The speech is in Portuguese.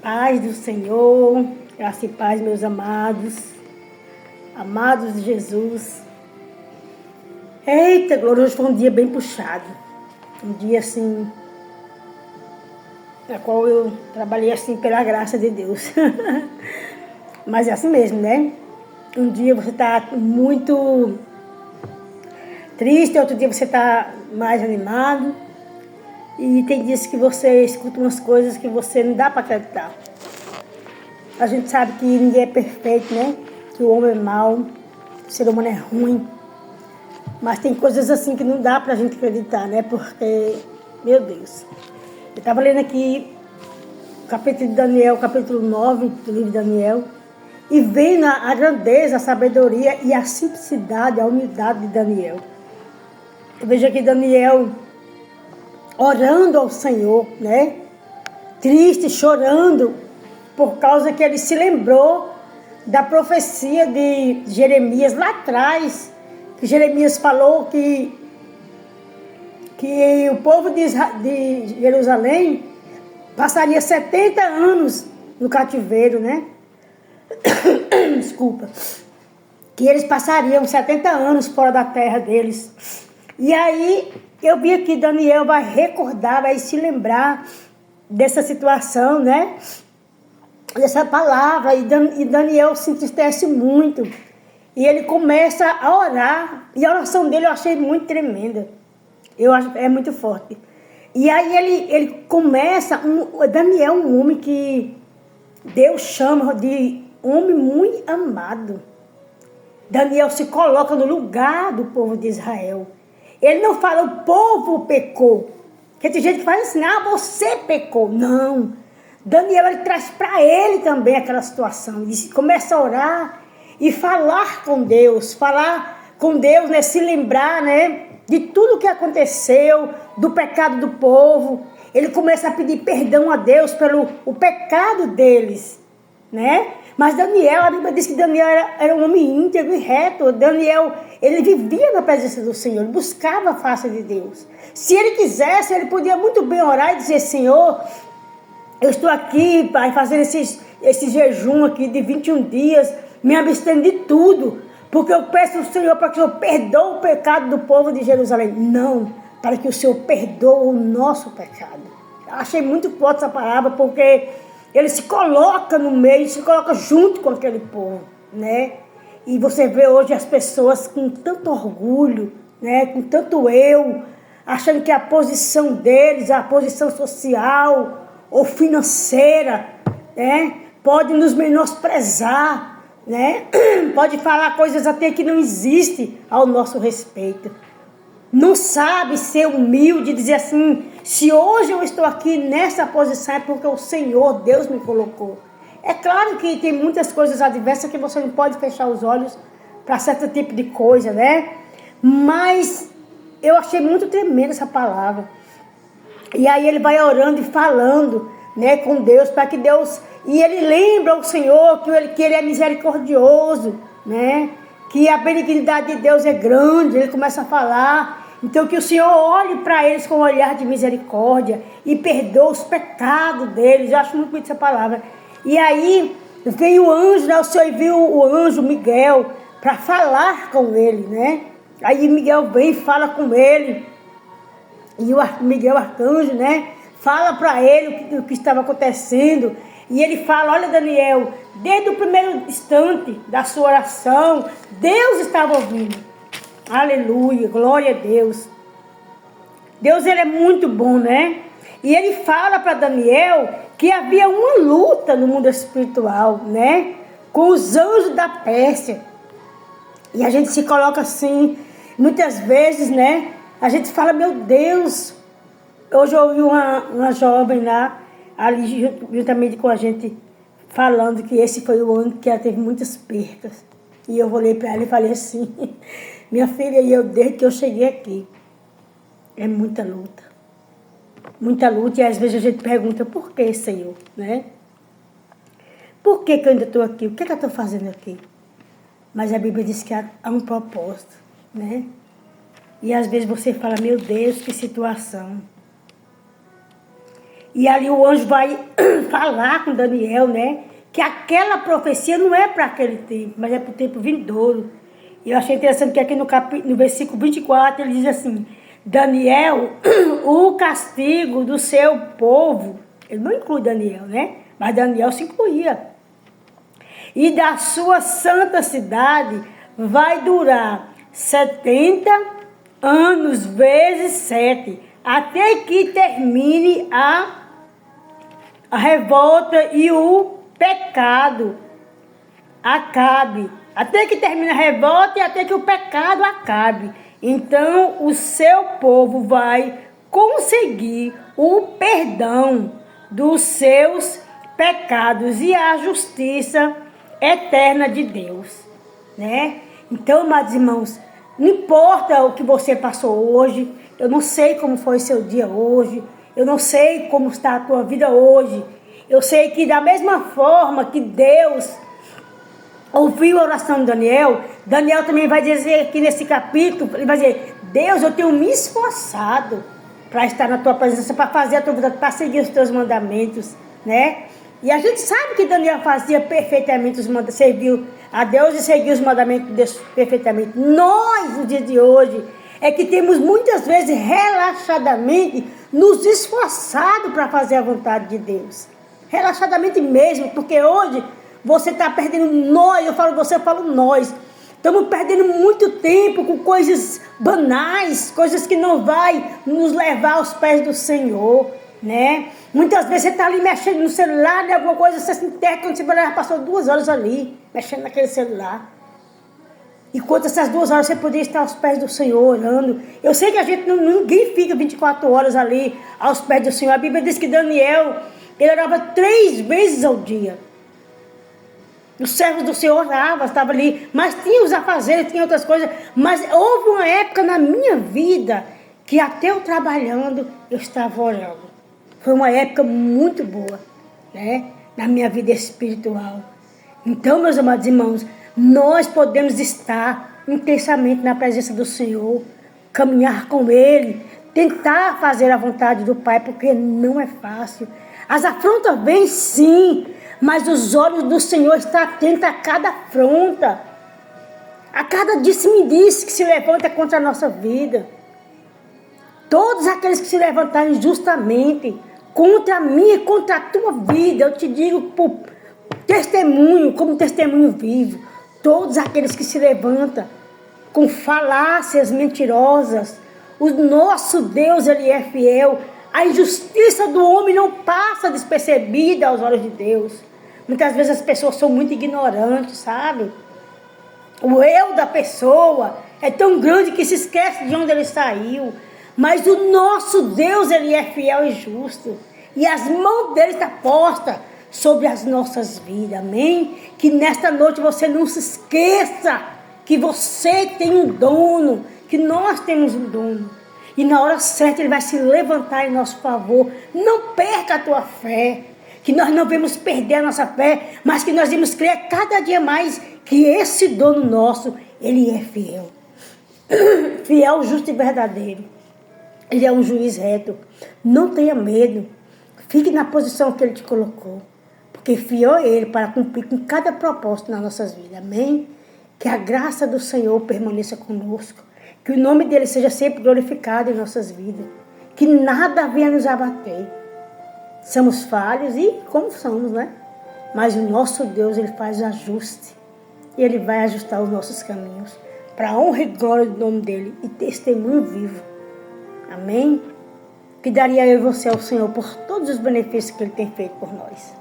Paz do Senhor, graça e paz, meus amados, amados de Jesus. Eita, glória, hoje foi um dia bem puxado, um dia assim, na qual eu trabalhei assim pela graça de Deus. Mas é assim mesmo, né? Um dia você está muito triste, outro dia você está mais animado. E tem dias que você escuta umas coisas que você não dá para acreditar. A gente sabe que ninguém é perfeito, né? Que o homem é mau, o ser humano é ruim. Mas tem coisas assim que não dá para a gente acreditar, né? Porque, meu Deus. Eu estava lendo aqui o capítulo de Daniel, capítulo 9 do livro de Daniel, e vendo a grandeza, a sabedoria e a simplicidade, a humildade de Daniel. Eu vejo aqui Daniel orando ao Senhor, né? Triste, chorando, por causa que ele se lembrou da profecia de Jeremias lá atrás, que Jeremias falou que o povo de Jerusalém passaria 70 anos no cativeiro, né? Desculpa. Que eles passariam 70 anos fora da terra deles. E aí eu vi que Daniel vai recordar, vai se lembrar dessa situação, né? Dessa palavra. E Daniel se entristece muito. E ele começa a orar. E a oração dele eu achei muito tremenda. Eu acho que é muito forte. E aí ele começa... Daniel é um homem que Deus chama de homem muito amado. Daniel se coloca no lugar do povo de Israel. Ele não fala, o povo pecou. Porque tem gente que faz assim, você pecou. Não. Daniel, ele traz para ele também aquela situação. Ele começa a orar e falar com Deus, né? Se lembrar, né? De tudo que aconteceu, do pecado do povo. Ele começa a pedir perdão a Deus pelo o pecado deles, né? Mas Daniel, a Bíblia diz que Daniel era um homem íntegro e reto. Daniel, ele vivia na presença do Senhor, ele buscava a face de Deus. Se ele quisesse, ele podia muito bem orar e dizer, Senhor, eu estou aqui, Pai, fazendo esse jejum aqui de 21 dias, me abstendo de tudo, porque eu peço ao Senhor para que o Senhor perdoe o pecado do povo de Jerusalém. Não, para que o Senhor perdoe o nosso pecado. Eu achei muito forte essa palavra, porque ele se coloca no meio, se coloca junto com aquele povo, né? E você vê hoje as pessoas com tanto orgulho, né? Com tanto eu, achando que a posição deles, a posição social ou financeira, né? Pode nos menosprezar, né? Pode falar coisas até que não existem ao nosso respeito. Não sabe ser humilde e dizer assim, se hoje eu estou aqui nessa posição é porque o Senhor, Deus me colocou. É claro que tem muitas coisas adversas que você não pode fechar os olhos para certo tipo de coisa, né? Mas eu achei muito tremenda essa palavra. E aí ele vai orando e falando, né, com Deus, para que Deus... E ele lembra ao Senhor que ele é misericordioso, né? Que a benignidade de Deus é grande. Ele começa a falar... Então que o Senhor olhe para eles com um olhar de misericórdia e perdoe os pecados deles. Eu acho muito bonita essa palavra. E aí veio o anjo, né? O Senhor viu o anjo Miguel para falar com ele, né? Aí Miguel vem e fala com ele. E o Miguel arcanjo, né? Fala para ele o que estava acontecendo. E ele fala, olha Daniel, desde o primeiro instante da sua oração, Deus estava ouvindo. Aleluia, glória a Deus. Deus, ele é muito bom, né? E ele fala para Daniel que havia uma luta no mundo espiritual, né? Com os anjos da Pérsia. E a gente se coloca assim, muitas vezes, né? A gente fala, meu Deus. Hoje eu ouvi uma jovem lá, ali juntamente com a gente, falando que esse foi o ano que ela teve muitas percas. E eu olhei para ela e falei assim... Minha filha e eu, desde que eu cheguei aqui, é muita luta. Muita luta. E às vezes a gente pergunta, por que, Senhor? Né? Por que eu ainda estou aqui? O que eu estou fazendo aqui? Mas a Bíblia diz que há um propósito, né? E às vezes você fala, meu Deus, que situação. E ali o anjo vai falar com Daniel, né? Que aquela profecia não é para aquele tempo, mas é para o tempo vindouro. E eu achei interessante que aqui no versículo 24 ele diz assim: Daniel, o castigo do seu povo, ele não inclui Daniel, né? Mas Daniel se incluía. E da sua santa cidade vai durar 70 anos vezes 7, até que termine a revolta e o pecado acabe. Até que termine a revolta e até que o pecado acabe. Então o seu povo vai conseguir o perdão dos seus pecados e a justiça eterna de Deus, né? Então, amados irmãos, não importa o que você passou hoje, eu não sei como foi seu dia hoje, eu não sei como está a tua vida hoje, eu sei que da mesma forma que Deus ouviu a oração de Daniel, Daniel também vai dizer aqui nesse capítulo, ele vai dizer: Deus, eu tenho me esforçado para estar na tua presença, para fazer a tua vontade, para seguir os teus mandamentos, né? E a gente sabe que Daniel fazia perfeitamente os mandamentos, serviu a Deus e seguiu os mandamentos de Deus perfeitamente. Nós, no dia de hoje, é que temos muitas vezes relaxadamente nos esforçado para fazer a vontade de Deus. Relaxadamente mesmo, porque hoje você está perdendo nós, eu falo você, eu falo nós. Estamos perdendo muito tempo com coisas banais, coisas que não vai nos levar aos pés do Senhor, né? Muitas vezes você está ali mexendo no celular, alguma coisa, você se enterra, quando você já passou 2 horas ali, mexendo naquele celular. Enquanto essas 2 horas você poderia estar aos pés do Senhor, orando. Eu sei que a gente, ninguém fica 24 horas ali aos pés do Senhor. A Bíblia diz que Daniel, ele orava 3 vezes ao dia. Os servos do Senhor oravam, estavam ali, mas tinha os afazeres, tinha outras coisas. Mas houve uma época na minha vida que até eu trabalhando, eu estava orando. Foi uma época muito boa, né? Na minha vida espiritual. Então, meus amados irmãos, nós podemos estar intensamente na presença do Senhor, caminhar com Ele, tentar fazer a vontade do Pai, porque não é fácil. As afrontas vêm sim, mas os olhos do Senhor estão atentos a cada afronta, a cada disse-me-disse que se levanta contra a nossa vida. Todos aqueles que se levantarem justamente contra mim e contra a tua vida, eu te digo por testemunho, como testemunho vivo, todos aqueles que se levantam com falácias mentirosas, o nosso Deus, Ele é fiel. A injustiça do homem não passa despercebida aos olhos de Deus. Muitas vezes as pessoas são muito ignorantes, sabe? O eu da pessoa é tão grande que se esquece de onde ele saiu. Mas o nosso Deus, Ele é fiel e justo. E as mãos dele estão postas sobre as nossas vidas, amém? Que nesta noite você não se esqueça que você tem um dono, que nós temos um dono. E na hora certa Ele vai se levantar em nosso favor. Não perca a tua fé, que nós não vamos perder a nossa fé, mas que nós vamos crer cada dia mais que esse dono nosso, Ele é fiel. Fiel, justo e verdadeiro. Ele é um juiz reto. Não tenha medo. Fique na posição que Ele te colocou. Porque fiel é Ele para cumprir com cada propósito nas nossas vidas. Amém? Que a graça do Senhor permaneça conosco. Que o nome dEle seja sempre glorificado em nossas vidas. Que nada venha nos abater. Somos falhos e como somos, né? Mas o nosso Deus, Ele faz ajuste. E Ele vai ajustar os nossos caminhos. Para a honra e glória do nome dEle e testemunho vivo. Amém? Que daria eu e você ao Senhor por todos os benefícios que Ele tem feito por nós.